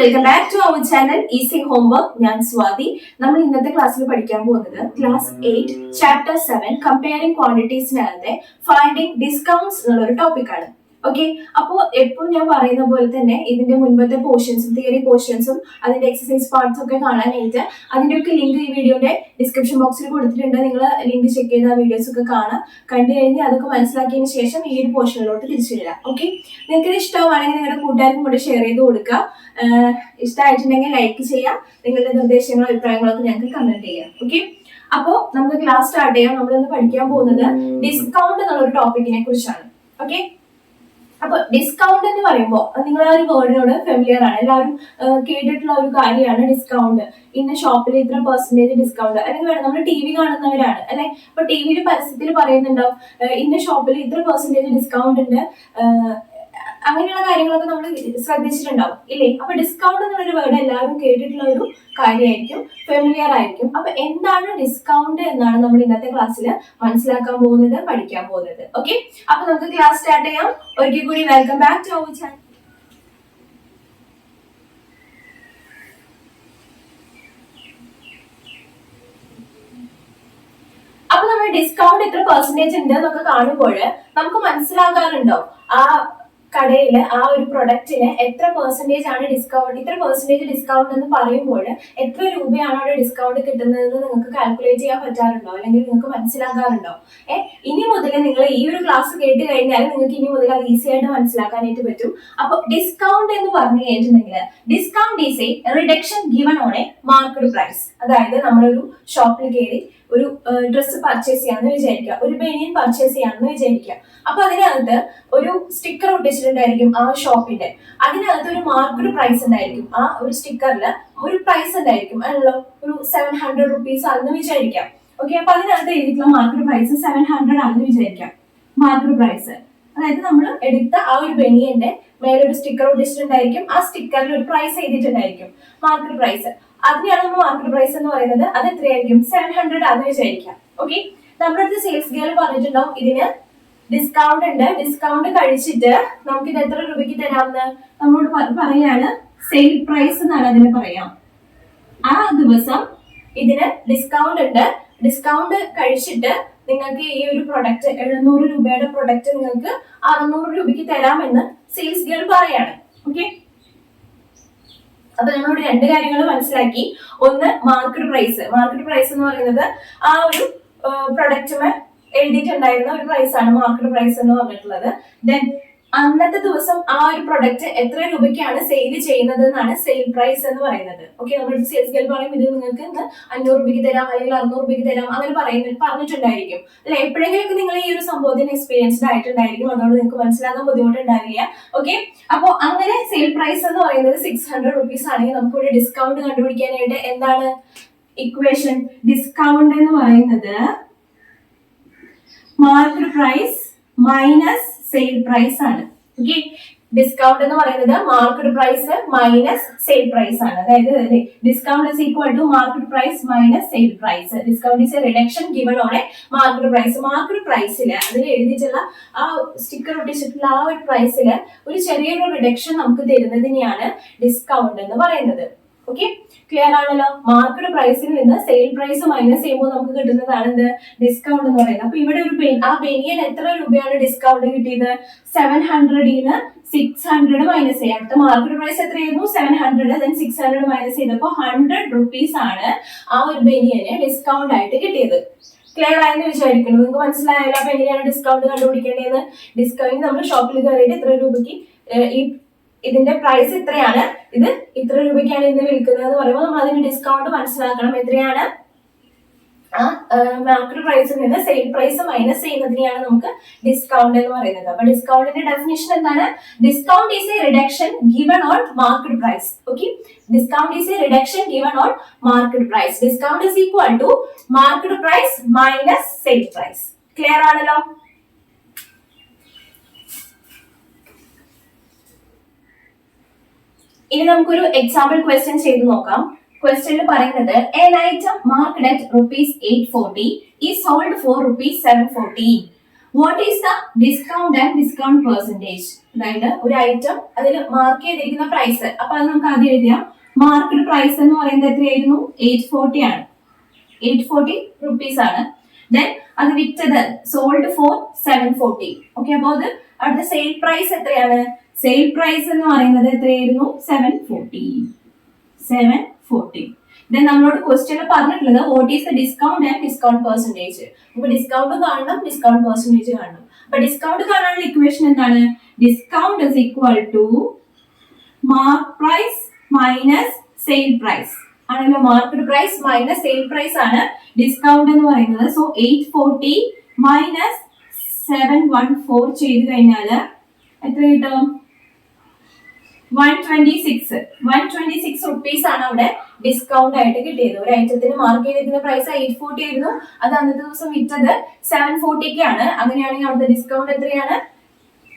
Welcome back to our channel easy homework. ഞാൻ സ്വാതി. നമ്മൾ ഇന്നത്തെ ക്ലാസ്സിൽ പഠിക്കാൻ പോകുന്നത് ക്ലാസ് 8 ചാപ്റ്റർ 7 കമ്പയറിംഗ് ക്വാണ്ടിറ്റീസിനകത്തെ ഫൈൻഡിങ് ഡിസ്കൗണ്ട്സ് എന്നുള്ളൊരു ടോപ്പിക്കാണ്. ഓക്കെ, അപ്പോൾ എപ്പോഴും ഞാൻ പറയുന്ന പോലെ തന്നെ ഇതിന്റെ മുൻപത്തെ പോർഷൻസും തിയറി പോർഷൻസും അതിന്റെ എക്സസൈസ് പാർട്സ് ഒക്കെ കാണാനായിട്ട് അതിന്റെയൊക്കെ ലിങ്ക് ഈ വീഡിയോയുടെ ഡിസ്ക്രിപ്ഷൻ ബോക്സിൽ കൊടുത്തിട്ടുണ്ട്. നിങ്ങൾ ലിങ്ക് ചെക്ക് ചെയ്ത് ആ വീഡിയോസ് ഒക്കെ കാണാം. കണ്ടു കഴിഞ്ഞ് അതൊക്കെ മനസ്സിലാക്കിയതിന് ശേഷം ഈ ഒരു പോർഷനിലോട്ട് തിരിച്ചു വരാം. ഓക്കെ, നിങ്ങൾക്ക് ഇത് ഇഷ്ടമാണെങ്കിൽ നിങ്ങളുടെ കൂട്ടുകാർക്കും കൂടെ ഷെയർ ചെയ്ത് കൊടുക്കുക. ഇഷ്ടമായിട്ടുണ്ടെങ്കിൽ ലൈക്ക് ചെയ്യാം. നിങ്ങളുടെ നിർദ്ദേശങ്ങളും അഭിപ്രായങ്ങളൊക്കെ ഞങ്ങൾക്ക് കമന്റ് ചെയ്യാം. ഓക്കെ, അപ്പോൾ നമുക്ക് ക്ലാസ് സ്റ്റാർട്ട് ചെയ്യാം. നമ്മളിന്ന് പഠിക്കാൻ പോകുന്നത് ഡിസ്കൗണ്ട് എന്നുള്ള ഒരു ടോപ്പിക്കിനെ കുറിച്ചാണ്. ഓക്കെ, അപ്പൊ ഡിസ്കൗണ്ട് എന്ന് പറയുമ്പോൾ നിങ്ങൾ ആ ഒരു വേർഡിനോട് ഫെമിലിയർ ആണ്, എല്ലാവരും കേട്ടിട്ടുള്ള ഒരു കാര്യമാണ് ഡിസ്കൗണ്ട്. ഇന്ന ഷോപ്പിൽ ഇത്ര പെർസെന്റേജ് ഡിസ്കൗണ്ട്, അല്ലെങ്കിൽ വേണം നമ്മൾ ടി വി കാണുന്നവരാണ് അല്ലെ. അപ്പൊ ടി വിയിൽ പരസ്യത്തിൽ പറയുന്നുണ്ടാവും ഇന്ന ഷോപ്പിൽ ഇത്ര പെർസെന്റേജ് ഡിസ്കൗണ്ട് ഉണ്ട്, അങ്ങനെയുള്ള കാര്യങ്ങളൊക്കെ നമ്മൾ ശ്രദ്ധിച്ചിട്ടുണ്ടാവും ഇല്ലേ. അപ്പൊ ഡിസ്കൗണ്ട് എന്നുള്ളൊരു വേർഡ് എല്ലാവരും കേട്ടിട്ടുള്ള ഒരു കാര്യമായിരിക്കും, ഫെമിലിയർ ആയിരിക്കും. അപ്പൊ എന്താണ് ഡിസ്കൗണ്ട് എന്നാണ് നമ്മൾ ഇന്നത്തെ ക്ലാസ്സിൽ മനസ്സിലാക്കാൻ പോകുന്നത്, പഠിക്കാൻ പോകുന്നത്. ഓക്കെ, അപ്പൊ നമുക്ക് ക്ലാസ് സ്റ്റാർട്ട് ചെയ്യാം. ഒരിക്കൽ കൂടി welcome back to our channel. അപ്പൊ നമ്മൾ ഡിസ്കൗണ്ട് ഇത്ര പെർസെന്റേജ് ഉണ്ട് എന്നൊക്കെ കാണുമ്പോൾ നമുക്ക് മനസ്സിലാകാറുണ്ടോ ആ കടയിൽ ആ ഒരു പ്രൊഡക്റ്റിന് എത്ര പെർസെന്റേജ് ആണ് ഡിസ്കൗണ്ട്, ഇത്ര പെർസെന്റേജ് ഡിസ്കൗണ്ട് എന്ന് പറയുമ്പോൾ എത്ര രൂപയാണ് അവിടെ ഡിസ്കൗണ്ട് കിട്ടുന്നതെന്ന് നിങ്ങൾക്ക് കാൽക്കുലേറ്റ് ചെയ്യാൻ പറ്റാറുണ്ടോ, അല്ലെങ്കിൽ നിങ്ങൾക്ക് മനസ്സിലാകാറുണ്ടോ? ഇനി മുതൽ നിങ്ങൾ ഈ ഒരു ക്ലാസ് കേട്ട് കഴിഞ്ഞാൽ നിങ്ങൾക്ക് ഇനി മുതൽ അത് ഈസി ആയിട്ട് മനസ്സിലാക്കാനായിട്ട് പറ്റും. അപ്പൊ ഡിസ്കൗണ്ട് എന്ന് പറഞ്ഞു കഴിഞ്ഞിട്ടുണ്ടെങ്കിൽ discount is a reduction given on a market price. അതായത് നമ്മളൊരു ഷോപ്പിൽ കയറി ഒരു ഡ്രസ്സ് പർച്ചേസ് ചെയ്യാന്ന് വിചാരിക്കുക, ഒരു ബനിയൻ പർച്ചേസ് ചെയ്യാന്ന് വിചാരിക്കുക. അപ്പൊ അതിനകത്ത് ഒരു സ്റ്റിക്കർ ഒട്ടിച്ചിട്ടുണ്ടായിരിക്കും ആ ഷോപ്പിന്റെ. അതിനകത്ത് ഒരു മാർക്കറ്റ് പ്രൈസ് ഉണ്ടായിരിക്കും. ആ ഒരു സ്റ്റിക്കറിൽ ഒരു പ്രൈസ് ഉണ്ടായിരിക്കും, അതിനുള്ള ഒരു 700 rupees ആണെന്ന് വിചാരിക്കാം. ഓക്കെ, അപ്പൊ അതിനകത്ത് എഴുതിയിട്ടുള്ള മാർക്കറ്റ് പ്രൈസ് 700 ആണെന്ന് വിചാരിക്കാം. മാർക്കറ്റ് പ്രൈസ് അതായത് നമ്മൾ എടുത്ത ആ ഒരു ബനിയന്റെ മേലൊരു സ്റ്റിക്കർ ഒട്ടിച്ചിട്ടുണ്ടായിരിക്കും. ആ സ്റ്റിക്കറിൽ ഒരു പ്രൈസ് എഴുതിയിട്ടുണ്ടായിരിക്കും, മാർക്കറ്റ് പ്രൈസ്. അതിനെയാണ് നമ്മൾ മാർക്കറ്റ് പ്രൈസ് എന്ന് പറയുന്നത്. അത് എത്രയായിരിക്കും? 700 ആണെന്ന് വിചാരിക്കാം. ഓക്കെ, നമ്മുടെ അടുത്ത് സെയിൽസ് ഗേൾ പറഞ്ഞിട്ടുണ്ടാവും ഇതിന് ഡിസ്കൗണ്ട് ഉണ്ട്, ഡിസ്കൗണ്ട് കഴിച്ചിട്ട് നമുക്ക് ഇത് എത്ര രൂപയ്ക്ക് തരാമെന്ന് നമ്മളോട് പറയാണ്. സെയിൽ പ്രൈസ് എന്നാണ് അതിന് പറയാം. ആ ദിവസം ഇതിന് ഡിസ്കൗണ്ട് ഉണ്ട്, ഡിസ്കൗണ്ട് കഴിച്ചിട്ട് നിങ്ങൾക്ക് ഈ ഒരു പ്രൊഡക്റ്റ് 700 രൂപയുടെ പ്രൊഡക്റ്റ് നിങ്ങൾക്ക് 600 രൂപയ്ക്ക് തരാമെന്ന് സെയിൽസ് ഗേൾ പറയാണ്. ഓക്കെ, അപ്പൊ നമ്മളോട് രണ്ട് കാര്യങ്ങൾ മനസ്സിലാക്കി. ഒന്ന് മാർക്കറ്റ് പ്രൈസ്. മാർക്കറ്റ് പ്രൈസ് എന്ന് പറയുന്നത് ആ ഒരു പ്രൊഡക്റ്റുമേ എഴുതിയിട്ടുണ്ടായിരുന്ന ഒരു പ്രൈസ് ആണ് മാർക്കറ്റ് പ്രൈസ് എന്ന് പറഞ്ഞിട്ടുള്ളത്. ദെൻ അന്നത്തെ ദിവസം ആ ഒരു പ്രൊഡക്റ്റ് എത്ര രൂപയ്ക്കാണ് സെയിൽ ചെയ്യുന്നത് എന്നാണ് സെയിൽ പ്രൈസ് എന്ന് പറയുന്നത്. ഓക്കെ, നമ്മുടെ സെയിൽസ് ഗേൾ പറയും ഇത് നിങ്ങൾക്ക് 500 രൂപയ്ക്ക് തരാം അല്ലെങ്കിൽ 600 രൂപയ്ക്ക് തരാം അങ്ങനെ പറഞ്ഞിട്ടുണ്ടായിരിക്കും അല്ലെ. എപ്പോഴെങ്കിലും നിങ്ങൾ ഈ ഒരു സംഭവത്തിന് എക്സ്പീരിയൻസ്ഡ് ആയിട്ടുണ്ടായിരിക്കും, അതുകൊണ്ട് നിങ്ങൾക്ക് മനസ്സിലാക്കാൻ ബുദ്ധിമുട്ടുണ്ടാവില്ല. ഓക്കെ, അപ്പൊ അങ്ങനെ സെയിൽ പ്രൈസ് എന്ന് പറയുന്നത് 600 rupees ആണെങ്കിൽ നമുക്ക് ഒരു ഡിസ്കൗണ്ട് കണ്ടുപിടിക്കാനായിട്ട് എന്താണ് ഇക്വേഷൻ? ഡിസ്കൗണ്ട് എന്ന് പറയുന്നത് market price minus sale price ആണ്. ഓക്കെ, ഡിസ്കൗണ്ട് എന്ന് പറയുന്നത് market price minus sale price ആണ്. അതായത് discount is equal to market price minus sale price. Discount is a reduction given on a market price. Market പ്രൈസിൽ അതിൽ എഴുതിയിട്ടുള്ള ആ sticker ഒട്ടിച്ചിട്ടുള്ള ആ ഒരു പ്രൈസിൽ ഒരു ചെറിയൊരു റിഡക്ഷൻ നമുക്ക് തരുന്നതിനെയാണ് ഡിസ്കൗണ്ട് എന്ന് പറയുന്നത്. ഓക്കെ, ക്ലിയർ ആണല്ലോ? മാർക്കറ്റ് പ്രൈസിൽ നിന്ന് സെയിൽ പ്രൈസ് മൈനസ് ചെയ്യുമ്പോൾ നമുക്ക് കിട്ടുന്നതാണ് എന്ത്? ഡിസ്കൗണ്ട് എന്ന് പറയുന്നത്. അപ്പൊ ഇവിടെ ഒരു ആ ബനിയൻ എത്ര രൂപയാണ് ഡിസ്കൗണ്ട് കിട്ടിയത്? 700 600 മൈനസ് ചെയ്യാം. അടുത്ത മാർക്കറ്റ് പ്രൈസ് എത്രയായിരുന്നു? 700. then 600 മൈനസ് ചെയ്തപ്പോ 100 rupees ആണ് ആ ഒരു ബനിയന് ഡിസ്കൗണ്ട് ആയിട്ട് കിട്ടിയത്. ക്ലിയർ ആയെന്ന് വിചാരിക്കുന്നു. നിങ്ങൾക്ക് മനസ്സിലായല്ലോ അപ്പൊ എങ്ങനെയാണ് ഡിസ്കൗണ്ട് കണ്ടുപിടിക്കേണ്ടത്? ഡിസ്കൗണ്ട് നമ്മൾ ഷോപ്പിൽ കയറിയിട്ട് ഇത്ര രൂപയ്ക്ക് ഈ ഇതിന്റെ പ്രൈസ് ഇത്രയാണ്, ഇത് ഇത്ര രൂപയ്ക്കാണ് ഇന്ന് വിൽക്കുന്നത് എന്ന് പറയുമ്പോൾ നമ്മൾ അതിന് ഡിസ്കൗണ്ട് മനസ്സിലാക്കണം. എത്രയാണ്? ആ മാർക്കറ്റ് പ്രൈസിൽ നിന്ന് സെയിൽ പ്രൈസ് മൈനസ് ചെയ്യുന്നതിനെയാണ് നമുക്ക് ഡിസ്കൗണ്ട് എന്ന് പറയുന്നത്. അപ്പൊ ഡിസ്കൗണ്ടിന്റെ ഡെഫിനിഷൻ എന്താണ്? Discount is a reduction given on market price. Okay, discount is a reduction given on market price. Discount is equal to market price minus sale price. Clear ആണല്ലോ? ഇനി നമുക്കൊരു example question ചെയ്ത് നോക്കാം. ക്വസ്റ്റ്യനിൽ പറയുന്നത് an item marked at rupees 840 is sold for rupees 740. What is the discount and discount percentage? അതായത് ഒരു item അതിൽ മാർക്ക് ചെയ്തിരിക്കുന്ന പ്രൈസ്, അപ്പൊ അത് നമുക്ക് ആദ്യം എഴുതിയാം. മാർക്കറ്റ് പ്രൈസ് എന്ന് പറയുന്നത് എത്രയായിരുന്നു? 840 ആണ്. 840 റുപ്പീസ് ആണ്. ദെൻ അത് വിറ്റത് സോൾഡ് ഫോർ 740. ഓക്കെ, അപ്പൊ അത് അവിടുത്തെ സെയിൽ പ്രൈസ് എത്രയാണ്? സെയിൽ പ്രൈസ് എന്ന് പറയുന്നത് എത്രയായിരുന്നു? 740. ദെൻ നമ്മളോട് ക്വസ്റ്റ്യനിൽ പറഞ്ഞിട്ടുള്ളത് what is the discount and discount percentage. നമുക്ക് ഡിസ്കൗണ്ട് കാണണം, ഡിസ്കൗണ്ട് പെർസെന്റേജ് കാണണം. അപ്പൊ ഡിസ്കൗണ്ട് കാണാനുള്ള ഇക്വേഷൻ എന്താണ്? Discount is equal to mark price minus sale price ആണല്ലോ. Market price minus sale price ആണ് ഡിസ്കൗണ്ട് എന്ന് പറയുന്നത്. സോ 840 മൈനസ് 714 ചെയ്ത് കഴിഞ്ഞാൽ എത്ര കിട്ടും? 126 റുപ്പീസ് ആണ് അവിടെ ഡിസ്കൗണ്ട് ആയിട്ട് കിട്ടിയത്. ഒരു ഐറ്റത്തിന് മാർക്ക് ചെയ്തിരിക്കുന്ന പ്രൈസ് 840 ആയിരുന്നു. അത് അന്നത്തെ ദിവസം വിറ്റത് 740 ആണ്. അങ്ങനെയാണെങ്കിൽ അവിടുത്തെ ഡിസ്കൗണ്ട് എത്രയാണ്?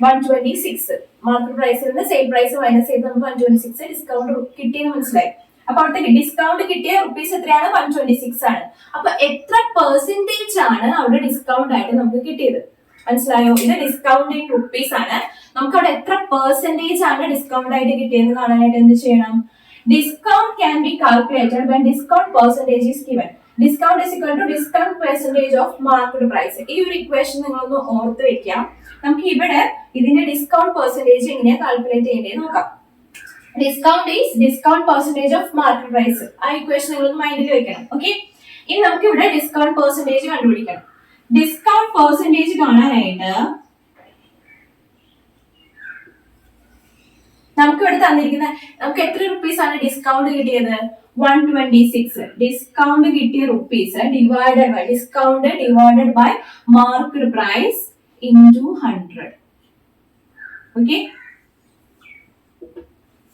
126. മാർക്കറ്റ് പ്രൈസിൽ നിന്ന് സെയിൽ പ്രൈസ് മൈനസ് ചെയ്ത് നമുക്ക് 126 ഡിസ്കൗണ്ട് കിട്ടിയെന്ന് മനസ്സിലായി. അപ്പൊ അവിടുത്തെ ഡിസ്കൗണ്ട് കിട്ടിയ റുപ്പീസ് എത്രയാണ്? 126 ആണ്. അപ്പൊ എത്ര പെർസെന്റേജ് ആണ് അവിടെ ഡിസ്കൗണ്ട് ആയിട്ട് നമുക്ക് കിട്ടിയത്? മനസ്സിലായോ? ഇത് ഡിസ്കൗണ്ട് ഇൻ റുപ്പീസ് ആണ്. നമുക്ക് അവിടെ എത്ര പെർസെന്റേജ് ആണ് ഡിസ്കൗണ്ട് ആയിട്ട് കിട്ടിയെന്ന് കാണാനായിട്ട് എന്ത് ചെയ്യണം? Discount can be calculated when discount percentage is given. Discount is equal to discount percentage of market price. ഈ ഒരു ഇക്വേഷൻ നിങ്ങളൊന്ന് ഓർത്ത് വെക്കാം. നമുക്ക് ഇവിടെ ഇതിന്റെ ഡിസ്കൗണ്ട് പെർസെന്റേജ് എങ്ങനെയാ കാൽക്കുലേറ്റ് ചെയ്യേണ്ടത് നോക്കാം. Discount is discount percentage of market price. ആ ഇക്വേഷൻ നിങ്ങളൊന്ന് മൈൻഡിൽ വെക്കണം. ഓക്കെ, ഇനി നമുക്ക് ഇവിടെ ഡിസ്കൗണ്ട് പെർസെന്റേജ് കണ്ടുപിടിക്കണം. ഡിസ്കൗണ്ട് പെർസെന്റേജ് കാണാനായിട്ട് നമുക്ക് ഇവിടെ തന്നിരിക്കുന്ന നമുക്ക് എത്ര റുപ്പീസ് ആണ് ഡിസ്കൗണ്ട് കിട്ടിയത്? 126. ഡിസ്കൗണ്ട് കിട്ടിയ rupees divided by discount divided by market price into 100. Okay,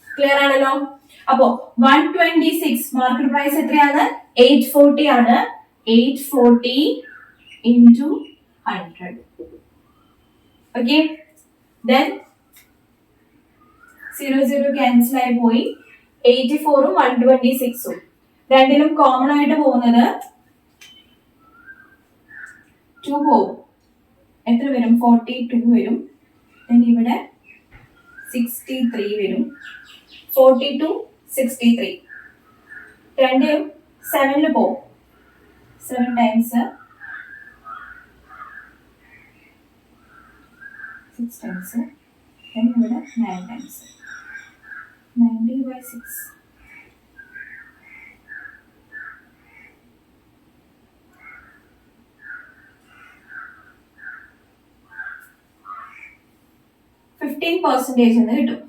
clear ആണല്ലോ? അപ്പോ 126 മാർക്കറ്റ് പ്രൈസ് എത്രയാണ്? 840 ആണ്. 840 into 100. Okay, then 00 cancel ആയി പോയി. 84 ഉം 126 ഉം രണ്ടിലും കോമൺ ആയിട്ട് പോകുന്നത് 2 പോകും. എത്ര വരും? 42 വരും. then ഇവിടെ 63 വരും. 42 63 രണ്ടും 7 പോകും. 7 times 6 times then ഇവിടെ 9 times 90 by 6. % എന്ന് കിട്ടും.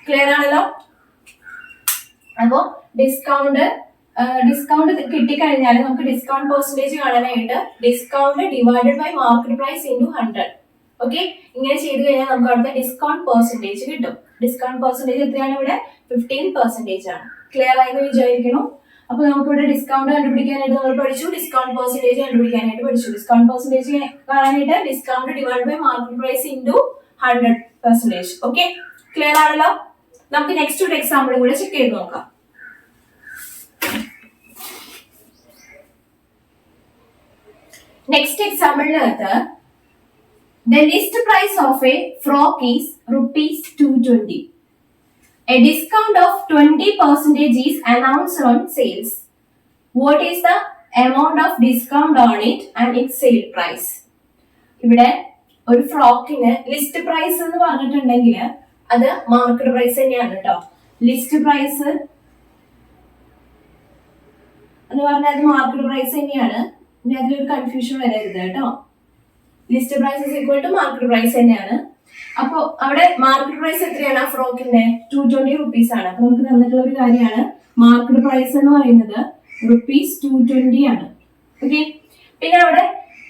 ക്ലിയർ ആണല്ലോ? അപ്പോ ഡിസ്കൗണ്ട് കിട്ടിക്കഴിഞ്ഞാൽ നമുക്ക് ഡിസ്കൗണ്ട് പെർസെന്റേജ് കാണാനായിട്ട് discount divided by market price into 100. Okay, ഇങ്ങനെ ചെയ്ത് കഴിഞ്ഞാൽ നമുക്ക് അവിടുത്തെ ഡിസ്കൗണ്ട് പെർസെന്റേജ് കിട്ടും. ഡിസ്കൗണ്ട് പെർസെന്റേജ് എത്രയാണ് ഇവിടെ? 15% ആണ്. ക്ലിയർ ആയെന്ന് വിചാരിക്കുന്നു. അപ്പൊ നമുക്ക് ഇവിടെ ഡിസ്കൗണ്ട് കണ്ടുപിടിക്കാനായിട്ട് നമ്മൾ പഠിച്ചു, ഡിസ്കൗണ്ട് പെർസെന്റേജ് കണ്ടുപിടിക്കാനായിട്ട് പഠിച്ചു. ഡിസ്കൗണ്ട് പെർസെന്റേജ് കാണാനായിട്ട് discount divide by market price into 100%. Okay, clear ആണല്ലോ? നമുക്ക് നെക്സ്റ്റ് ഒരു എക്സാമ്പിളും കൂടെ ചെക്ക് ചെയ്ത് നോക്കാം. നെക്സ്റ്റ് എക്സാമ്പിളിനകത്ത് the list price of a frock is ₹220. A discount of 20% is announced on sales. What is the amount of discount on it and its sale price? ഇവിടെ ഒരു ഫ്രോക്കിന് ലിസ്റ്റ് പ്രൈസ് എന്ന് പറഞ്ഞിട്ടുണ്ടെങ്കിൽ അത് മാർക്കറ്റ് പ്രൈസ് തന്നെയാണ് കേട്ടോ. List price എന്ന് പറഞ്ഞാൽ അത് മാർക്കറ്റ് പ്രൈസ് തന്നെയാണ്. ഇനി അതിലൊരു കൺഫ്യൂഷൻ വരരുത് കേട്ടോ. List price is equal to market price തന്നെയാണ്. അപ്പൊ അവിടെ മാർക്കറ്റ് പ്രൈസ് എത്രയാണ്? ആ ഫ്രോക്കിന്റെ 220 റുപ്പീസ് ആണ്. അപ്പൊ നമുക്ക് തന്നിട്ടുള്ള ഒരു കാര്യമാണ് മാർക്കറ്റ് പ്രൈസ് എന്ന് പറയുന്നത് ₹220 ആണ്. ഓക്കെ, പിന്നെ അവിടെ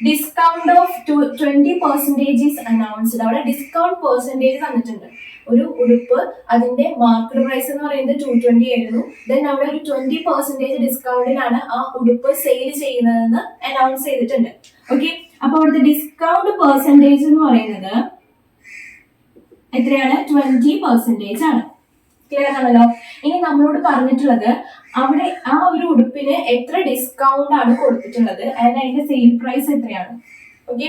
ഡിസ്കൗണ്ട് ഓഫ് 20% ഈസ് അനൗൺസ്ഡ്. അവിടെ ഡിസ്കൗണ്ട് പെർസെന്റേജ് തന്നിട്ടുണ്ട്. ഒരു ഉടുപ്പ് അതിന്റെ മാർക്കറ്റ് പ്രൈസ് എന്ന് പറയുന്നത് 220 ആയിരുന്നു. ദെൻ അവിടെ ഒരു 20% ഡിസ്കൗണ്ടിലാണ് ആ ഉടുപ്പ് സെയിൽ ചെയ്യുന്നതെന്ന് അനൗൺസ് ചെയ്തിട്ടുണ്ട്. ഓക്കെ, അപ്പൊ അവിടുത്തെ ഡിസ്കൗണ്ട് പെർസെന്റേജ് എന്ന് പറയുന്നത് എത്രയാണ്? 20% ആണ്. ക്ലിയർ ആണല്ലോ? ഇനി നമ്മളോട് പറഞ്ഞിട്ടുള്ളത് അവിടെ ആ ഒരു ഉടുപ്പിന് എത്ര ഡിസ്കൗണ്ട് ആണ് കൊടുത്തിട്ടുള്ളത്, അതിന്റെ സെയിൽ പ്രൈസ് എത്രയാണ്. ഓക്കെ,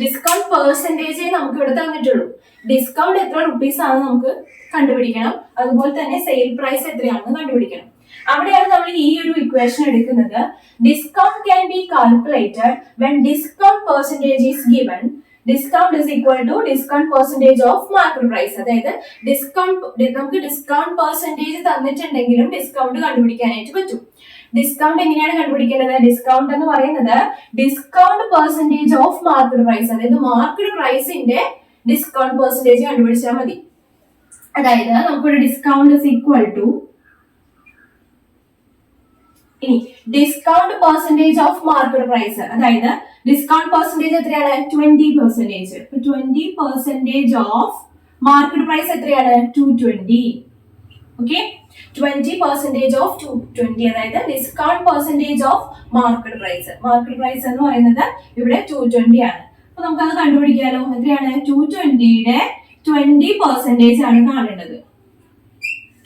ഡിസ്കൗണ്ട് പെർസെന്റേജ് നമുക്ക് ഇവിടെ തന്നിട്ടുള്ളൂ. ഡിസ്കൗണ്ട് എത്ര റുപ്പീസ് ആണ് നമുക്ക് കണ്ടുപിടിക്കണം. അതുപോലെ തന്നെ സെയിൽ പ്രൈസ് എത്രയാണെന്ന് കണ്ടുപിടിക്കണം. അവിടെയാണ് നമ്മൾ ഈ ഒരു ഇക്വേഷൻ എടുക്കുന്നത്. Discount can be calculated when discount percentage is given. Discount is equal to discount percentage of market price. അതായത് നമുക്ക് ഡിസ്കൗണ്ട് പെർസെന്റേജ് തന്നിട്ടുണ്ടെങ്കിലും ഡിസ്കൗണ്ട് കണ്ടുപിടിക്കാനായിട്ട് പറ്റും. ഡിസ്കൗണ്ട് എങ്ങനെയാണ് കണ്ടുപിടിക്കേണ്ടത്? ഡിസ്കൗണ്ട് എന്ന് പറയുന്നത് discount percentage of market price, അതായത് മാർക്കറ്റ് പ്രൈസിന്റെ ഡിസ്കൗണ്ട് പെർസെന്റേജ് കണ്ടുപിടിച്ചാൽ മതി. അതായത് നമുക്കൊരു ഡിസ്കൗണ്ട് ഇസ് ഈക്വൽ ടു, ഇനി discount percentage of market price, അതായത് ഡിസ്കൗണ്ട് പെർസെന്റേജ് എത്രയാണ്? 20%. 20% ഓഫ് മാർക്കറ്റ് പ്രൈസ് എത്രയാണ്? 220. ഓക്കെ, 20% ഓഫ് 220, അതായത് discount percentage of market price. Market price എന്ന് പറയുന്നത് ഇവിടെ 220 ആണ്. അപ്പൊ നമുക്കത് കണ്ടുപിടിക്കാലോ. എത്രയാണ്? 220യുടെ 20% ആണ് കാണേണ്ടത്.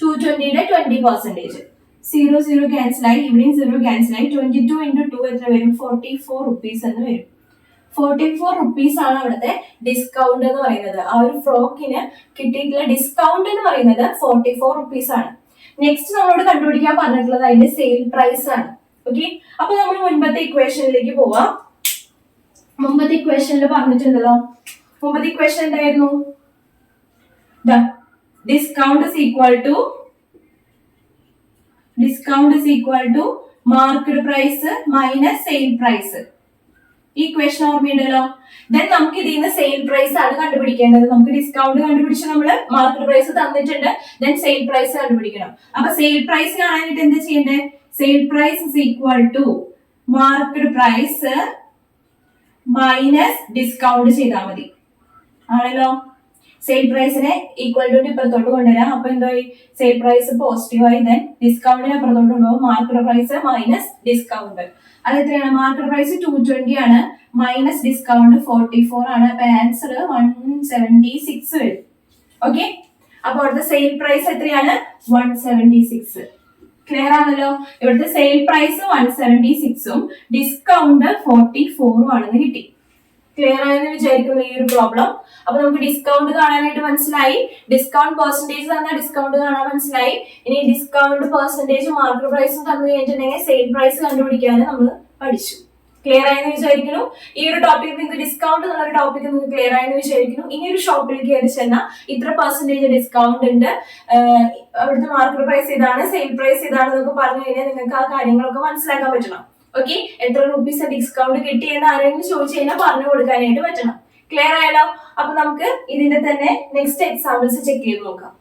220യുടെ 20%. 0 0 ക്യാൻസൽ ആയി, ഇവിടെയും 0 ക്യാൻസൽ ആയി. 22 into 2 എത്ര വരും? 44 റുപ്പീസ് എന്ന് വരും. 44 റുപ്പീസ് ആണ് അവിടുത്തെ ഡിസ്കൗണ്ട് എന്ന് പറയുന്നത്. ആ ഒരു ഫ്രോക്കിന് കിട്ടിയിട്ടുള്ള ഡിസ്കൗണ്ട് എന്ന് പറയുന്നത് 44 റുപ്പീസ് ആണ്. നെക്സ്റ്റ് നമ്മളോട് കണ്ടുപിടിക്കാൻ പറഞ്ഞിട്ടുള്ളത് അതിന്റെ സെയിൽ പ്രൈസ് ആണ്. ഓക്കെ, അപ്പൊ നമ്മൾ മുൻപത്തെ ഇക്വേഷനിലേക്ക് പോവാം. മുമ്പത്തെ ഇക്വേഷനിൽ പറഞ്ഞിട്ടുണ്ടല്ലോ. മുമ്പത്തെ ഇക്വേഷൻ എന്തായിരുന്നു? Discount is equal to market price minus sale price. ഈ ഇക്വേഷൻ ഓർമ്മയുണ്ടല്ലോ. ദെൻ നമുക്ക് ഇതിൽ നിന്ന് സെയിൽ പ്രൈസ് ആണ് കണ്ടുപിടിക്കേണ്ടത്. നമുക്ക് ഡിസ്കൗണ്ട് കണ്ടുപിടിച്ച് നമ്മള് മാർക്കറ്റ് പ്രൈസ് തന്നിട്ടുണ്ട്. ദെൻ സെയിൽ പ്രൈസ് കണ്ടുപിടിക്കണം. അപ്പൊ സെയിൽ പ്രൈസ് കാണാനായിട്ട് എന്താ ചെയ്യേണ്ടത്? Sale price is equal to market price minus discount ചെയ്താൽ മതി. ആണല്ലോ. സെയിൽ പ്രൈസിനെ ഈക്വൽ ടു ഇപ്പുറത്തോട്ട് കൊണ്ടുവരാം. അപ്പൊ എന്തോ സെയിൽ പ്രൈസ് പോസിറ്റീവ് ആയി, ദെൻ ഡിസ്കൗണ്ടിന് അപ്പുറത്തോട്ട് കൊണ്ടുപോകും. Market price minus discount. അത് എത്രയാണ്? മാർക്കറ്റ് പ്രൈസ് 220 ആണ്, മൈനസ് ഡിസ്കൗണ്ട് 44 ആണ്. അപ്പൊ ആൻസർ 176 വരും. ഓക്കെ, അപ്പൊ അവിടുത്തെ സെയിൽ പ്രൈസ് എത്രയാണ്? 176. ക്ലിയർ ആണല്ലോ. ഇവിടുത്തെ സെയിൽ പ്രൈസ് 176ഉം ഡിസ്കൗണ്ട് 44ഉം ആണെന്ന് കിട്ടി. ക്ലിയർ ആയെന്ന് വിചാരിക്കുന്നു ഈ ഒരു പ്രോബ്ലം. അപ്പൊ നമുക്ക് ഡിസ്കൗണ്ട് കാണാനായിട്ട് മനസ്സിലായി. ഡിസ്കൗണ്ട് പെർസെന്റേജ് തന്നാൽ ഡിസ്കൗണ്ട് കാണാൻ മനസ്സിലായി. ഇനി ഡിസ്കൗണ്ട് പെർസെന്റേജ് മാർക്കറ്റ് പ്രൈസും തന്നു കഴിഞ്ഞിട്ടുണ്ടെങ്കിൽ സെയിൽ പ്രൈസ് കണ്ടുപിടിക്കാൻ നമ്മൾ പഠിച്ചു. ക്ലിയർ ആയെന്ന് വിചാരിക്കുന്നു. ഈ ഒരു ടോപ്പിക് നിങ്ങൾക്ക് ഡിസ്കൗണ്ട് എന്നുള്ള ടോപ്പിക് നിങ്ങൾക്ക് ക്ലിയർ ആയെന്ന് വിചാരിക്കുന്നു. ഇനി ഒരു ഷോപ്പിൽ കയറി ചെന്നാൽ ഇത്ര പെർസെന്റേജ് ഡിസ്കൗണ്ട് ഉണ്ട്, അവിടുത്തെ മാർക്കറ്റ് പ്രൈസ് ഇതാണ്, സെയിൽ പ്രൈസ് ഇതാണ് എന്നൊക്കെ പറഞ്ഞു കഴിഞ്ഞാൽ നിങ്ങൾക്ക് ആ കാര്യങ്ങളൊക്കെ മനസ്സിലാക്കാൻ പറ്റണം. ഓക്കെ, എത്ര റുപ്പീസ് ഡിസ്കൗണ്ട് കിട്ടിയെന്ന് ആരെങ്കിലും ചോദിച്ചു കഴിഞ്ഞാൽ പറഞ്ഞു കൊടുക്കാനായിട്ട് പറ്റണം. ക്ലിയർ ആയാലോ? അപ്പൊ നമുക്ക് ഇതിന്റെ തന്നെ നെക്സ്റ്റ് എക്സാമ്പിൾസ് ചെക്ക് ചെയ്ത് നോക്കാം.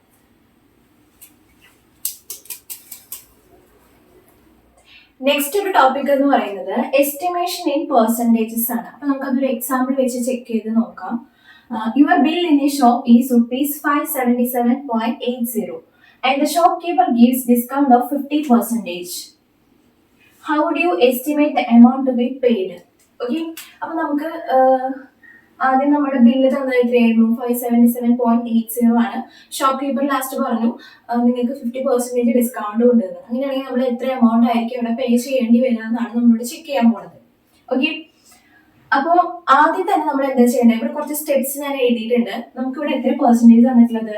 നെക്സ്റ്റ് ഒരു ടോപ്പിക് എന്ന് പറയുന്നത് എസ്റ്റിമേഷൻ ഇൻ പെർസെന്റേജസ് ആണ്. അപ്പൊ നമുക്ക് അതൊരു എക്സാമ്പിൾ വെച്ച് ചെക്ക് ചെയ്ത് നോക്കാം. Your bill in A shop is ₹577.80 and the shopkeeper gives discount of 50%. How would you estimate the amount to be paid? Okay, അപ്പൊ നമുക്ക് ആദ്യം നമ്മുടെ ബില്ല് തന്നത് എത്രയായിരുന്നു? 577.80 ആണ്. ഷോപ്പ് കീപ്പർ ലാസ്റ്റ് പറഞ്ഞു നിങ്ങൾക്ക് 50% ഡിസ്കൗണ്ട് ഉണ്ടെന്ന്. അങ്ങനെയാണെങ്കിൽ നമ്മൾ എത്ര എമൗണ്ട് ആയിരിക്കും ഇവിടെ പേ ചെയ്യേണ്ടി വരിക എന്നാണ് നമ്മളോട് ചെക്ക് ചെയ്യാൻ പോണത്. ഓക്കെ, അപ്പോ ആദ്യം തന്നെ നമ്മൾ എന്താ ചെയ്യേണ്ടത്? ഇവിടെ കുറച്ച് സ്റ്റെപ്സ് ഞാൻ എഴുതിയിട്ടുണ്ട്. നമുക്ക് ഇവിടെ എത്ര പെർസെന്റേജ് തന്നിട്ടുള്ളത്?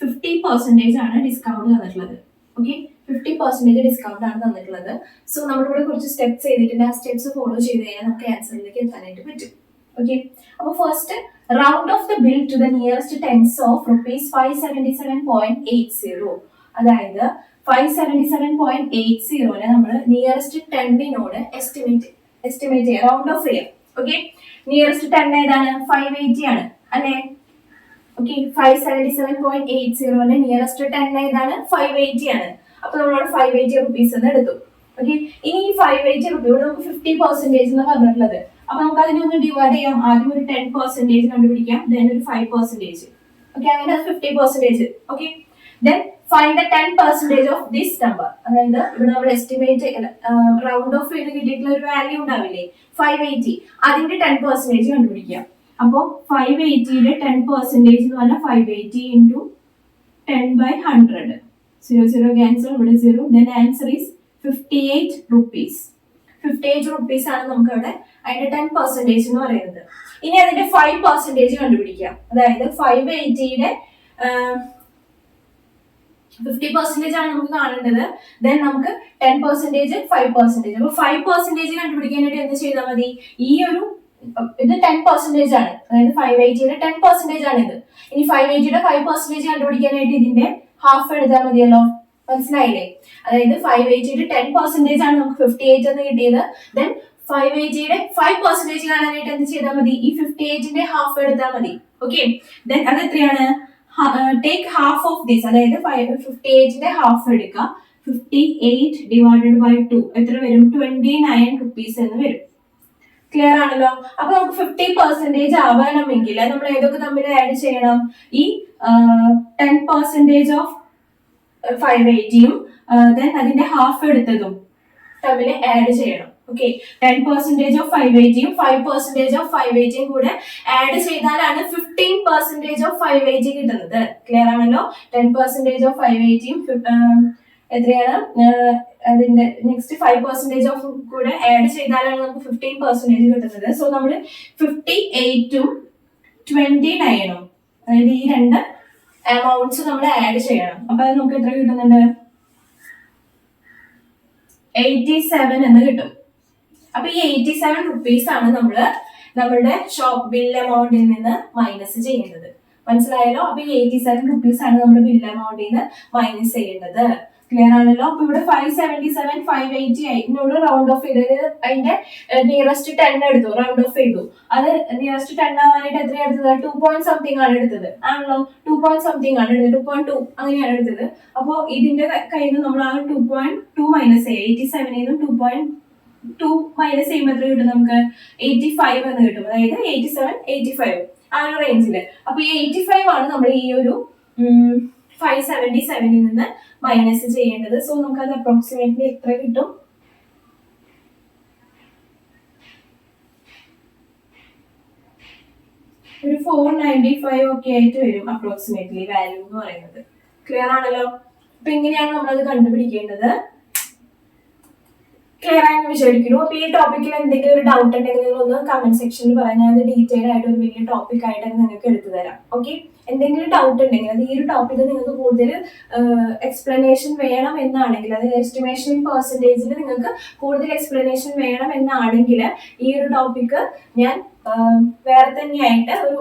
50% ആണ് ഡിസ്കൗണ്ട് തന്നിട്ടുള്ളത്. ഓക്കെ, 50% ഡിസ്കൗണ്ട് ആണ് തന്നിട്ടുള്ളത്. സോ നമ്മളിവിടെ കുറച്ച് സ്റ്റെപ്സ് ചെയ്തിട്ടുണ്ട്. ആ സ്റ്റെപ്സ് ഫോളോ ചെയ്ത് കഴിഞ്ഞാൽ നമുക്ക് ആൻസറിലേക്ക് എത്താനായിട്ട് പറ്റും. ഓക്കെ, അപ്പൊ first round off the bill to the nearest tens of ₹577.80. അതായത് 577.80 നമ്മൾ നിയറസ്റ്റ് ടെന്നിനോട് എസ്റ്റിമേറ്റ് ചെയ്യാം, റൗണ്ട് ഓഫ് ചെയ്യാം. ഓക്കെ, നിയറസ്റ്റ് ടെൻ ഏതാണ്? 580 ആണ് അല്ലെ? ഓക്കെ, 577.80 നിയറസ്റ്റ് ടെൻ ഏതാണ്? 580 ആണ്. അപ്പൊ നമ്മളോട് 580 റുപ്പീസ് എന്ന് എടുത്തു. ഓക്കെ, ഇനി ഈ 580 റുപ്പീസ് നമുക്ക് 50% എന്ന് പറഞ്ഞിട്ടുള്ളത്. അപ്പൊ നമുക്ക് അതിനെ ഒന്ന് ഡിവൈഡ് ചെയ്യാം. ആദ്യം ഒരു 10% കണ്ടുപിടിക്കാം, ദെൻ ഒരു 5%. ഓക്കെ, അങ്ങനെ 50%. Okay, then find the 10% of this number. അതായത് ഇവിടെ നമ്മൾ എസ്റ്റിമേറ്റ് റൗണ്ട് ഓഫ് ചെയ്ത് കിട്ടിയിട്ടുള്ള ഒരു വാല്യൂ ഉണ്ടാവില്ലേ? 580. അതിന്റെ 10% കണ്ടുപിടിക്കാം. അപ്പോ 580യുടെ 10% എന്ന് പറഞ്ഞാൽ 580 into 10/100. 0 0 cancel, ഇവിടെ 0. Then answer is 58 rupees. ₹58 ആണ് നമുക്ക് അവിടെ അതിന്റെ 10% എന്ന് പറയുന്നത്. ഇനി അതിന്റെ 5% കണ്ടുപിടിക്കാം. അതായത് 580യുടെ 50% ആണ് നമുക്ക് കാണേണ്ടത്. ദെൻ നമുക്ക് 10%, 5%. അപ്പൊ 5% കണ്ടുപിടിക്കാനായിട്ട് എന്ത് ചെയ്താൽ മതി? ഈ ഒരു ഇത് 10% ആണ്, അതായത് 580യുടെ 10% ആണ് ഇത്. ഇനി 580യുടെ 5% കണ്ടുപിടിക്കാനായിട്ട് ഇതിന്റെ ഹാഫ് എടുത്താൽ മതിയല്ലോ. മനസ്സിലായില്ലേ? അതായത് 580യുടെ 10% ആണ് നമുക്ക് 58 എന്ന് കിട്ടിയത്. ദെൻ 580യുടെ 5% കാണാനായിട്ട് എന്ത് ചെയ്താൽ മതി? ഈ 58ന്റെ ഹാഫ് എടുത്താൽ മതി. ഓക്കെ, ദെൻ അത് എത്രയാണ്? ടേക്ക് ഹാഫ് ഓഫ് ദിസ്, അതായത് 58ന്റെ ഹാഫ് എടുക്കുക. 58 ഡിവൈഡഡ് ബൈ 2 എത്ര വരും? ₹29 എന്ന് വരും. ക്ലിയർ ആണല്ലോ? അപ്പൊ നമുക്ക് 50% ആവാണമെങ്കിൽ നമ്മൾ ഏതൊക്കെ തമ്മിൽ ആഡ് ചെയ്യണം? ഈ 10% ഓഫ് 580യും ദെൻ അതിന്റെ ഹാഫ് എടുത്തതും തമ്മിൽ ആഡ് ചെയ്യണം. ഓക്കെ, 10% ഓഫ് 580യും 5% ഓഫ് 580യും കൂടെ ആഡ് ചെയ്താലാണ് 15% ഓഫ് 580 കിട്ടുന്നത്. ക്ലിയർ ആണല്ലോ? 10% ഓഫ് 580യും എത്രയാണ്? അതിന്റെ നെക്സ്റ്റ് 5% ഓഫ് കൂടെ ആഡ് ചെയ്താലാണ് നമുക്ക് 15% കിട്ടുന്നത്. സോ നമ്മൾ 58ഉം 29ഉം അതായത് ഈ രണ്ട് എമൗണ്ട്സ് നമ്മൾ ആഡ് ചെയ്യണം. അപ്പൊ അത് നമുക്ക് എത്ര കിട്ടുന്നുണ്ട്? 87 എന്ന് കിട്ടും. അപ്പൊ ഈ ₹87 ആണ് നമ്മളുടെ ഷോപ്പ് ബിൽ എമൗണ്ടിൽ നിന്ന് മൈനസ് ചെയ്യേണ്ടത്. മനസ്സിലായല്ലോ? അപ്പൊ ഈ ₹87 ആണ് നമ്മൾ ബിൽ എമൗണ്ടിൽ നിന്ന് മൈനസ് ചെയ്യേണ്ടത്. ക്ലിയർ ആണല്ലോ? അപ്പൊ ഇവിടെ 577, 580 ഇതിനോട് റൗണ്ട് ഓഫ് ചെയ്തത് അതിന്റെ നിയറസ്റ്റ് 10 എടുത്തു, റൗണ്ട് ഓഫ് ചെയ്തു. അത് നിയറസ്റ്റ് 10 ആവാനായിട്ട് എത്ര എടുത്തത്? 2 പോയിന്റ് സംതിങ് ആണ് എടുത്തത്. ആണല്ലോ? 2 പോയിന്റ് സംതിങ് ആണ് എടുത്തത്, 2.2 അങ്ങനെയാണ് എടുത്തത്. അപ്പൊ ഇതിന്റെ കയ്യിൽ നിന്ന് നമ്മൾ ആ 2.2 മൈനസ് ചെയ്യാം. 87നും 2.2 മൈനസ് ചെയ്യുമ്പോൾ എത്ര കിട്ടും? നമുക്ക് 85 എന്ന് കിട്ടും. അതായത് 87, 85 ആ ഒരു റേഞ്ചില്. അപ്പൊ ഈ 85 ആണ് നമ്മൾ ഈ ഒരു 577ൽ നിന്ന് മൈനസ് ചെയ്യേണ്ടത്. സോ നമുക്ക് അത് അപ്രോക്സിമേറ്റ്ലി എത്ര കിട്ടും? ഒരു 495 ഒക്കെ ആയിട്ട് വരും അപ്രോക്സിമേറ്റ്ലി വാല്യൂ എന്ന് പറയുന്നത്. ക്ലിയർ ആണല്ലോ? അപ്പൊ ഇങ്ങനെയാണ് നമ്മളത് കണ്ടുപിടിക്കേണ്ടത്. ക്ലിയർ ആയെന്ന് വിചാരിക്കുന്നു. അപ്പൊ ഈ ടോപ്പിക്കിൽ എന്തെങ്കിലും ഒരു ഡൗട്ട് ഉണ്ടെങ്കിൽ നിങ്ങൾ ഒന്ന് കമന്റ് സെക്ഷനിൽ പറയാൻ, അത് ഡീറ്റെയിൽ ആയിട്ട് ഒരു വലിയ ടോപ്പിക് ആയിട്ട് നിങ്ങൾക്ക് എടുത്തു തരാം. ഓക്കെ, എന്തെങ്കിലും ഡൗട്ട് ഉണ്ടെങ്കിൽ അത് ഈ ഒരു ടോപ്പിക്കിൽ നിങ്ങൾക്ക് കൂടുതൽ എക്സ്പ്ലനേഷൻ വേണം എന്നാണെങ്കിൽ, അത് എസ്റ്റിമേഷൻ പെർസെന്റേജിൽ നിങ്ങൾക്ക് കൂടുതൽ എക്സ്പ്ലനേഷൻ വേണം എന്നാണെങ്കിൽ ഈ ഒരു ടോപ്പിക്ക് ഞാൻ വേറെ തന്നെയായിട്ട് ഒരു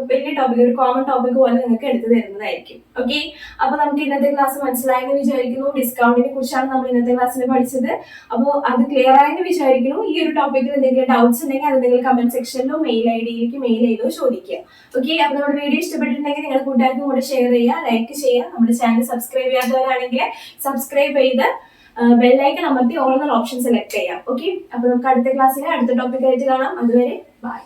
വലിയ ടോപ്പിക്, ഒരു കോമൺ ടോപ്പിക് പോലെ നിങ്ങൾക്ക് എടുത്തു തരുന്നതായിരിക്കും. ഓക്കെ, അപ്പൊ നമുക്ക് ഇന്നത്തെ ക്ലാസ് മനസ്സിലായെന്ന് വിചാരിക്കുന്നു. ഡിസ്കൗണ്ടിനെ കുറിച്ചാണ് നമ്മൾ ഇന്നത്തെ ക്ലാസ്സിൽ പഠിച്ചത്. അപ്പോൾ അത് ക്ലിയർ ആയെന്ന് വിചാരിക്കുന്നു. ഈ ഒരു ടോപ്പിക്കിൽ എന്തെങ്കിലും ഡൗട്ട്സ് ഉണ്ടെങ്കിൽ അത് നിങ്ങൾ കമന്റ് സെക്ഷനിലോ മെയിൽ ഐഡിയിലേക്ക് മെയിൽ ചെയ്തോ ചോദിക്കുക. ഓക്കെ, അപ്പൊ നമ്മുടെ വീഡിയോ ഇഷ്ടപ്പെട്ടിട്ടുണ്ടെങ്കിൽ നിങ്ങൾ കൂട്ടുകാർക്കും കൂടെ ഷെയർ ചെയ്യുക, ലൈക്ക് ചെയ്യുക. നമ്മുടെ ചാനൽ സബ്സ്ക്രൈബ് ചെയ്യാത്തവരാണെങ്കിൽ സബ്സ്ക്രൈബ് ചെയ്ത് ബെല്ലൈക്കൺ അമർത്തി ഓൾ എന്ന ഓപ്ഷൻ സെലക്ട് ചെയ്യാം. ഓക്കെ, അപ്പൊ നമുക്ക് അടുത്ത ക്ലാസ്സിലെ അടുത്ത ടോപ്പിക് ആയിട്ട് കാണാം. അതുവരെ ബൈ.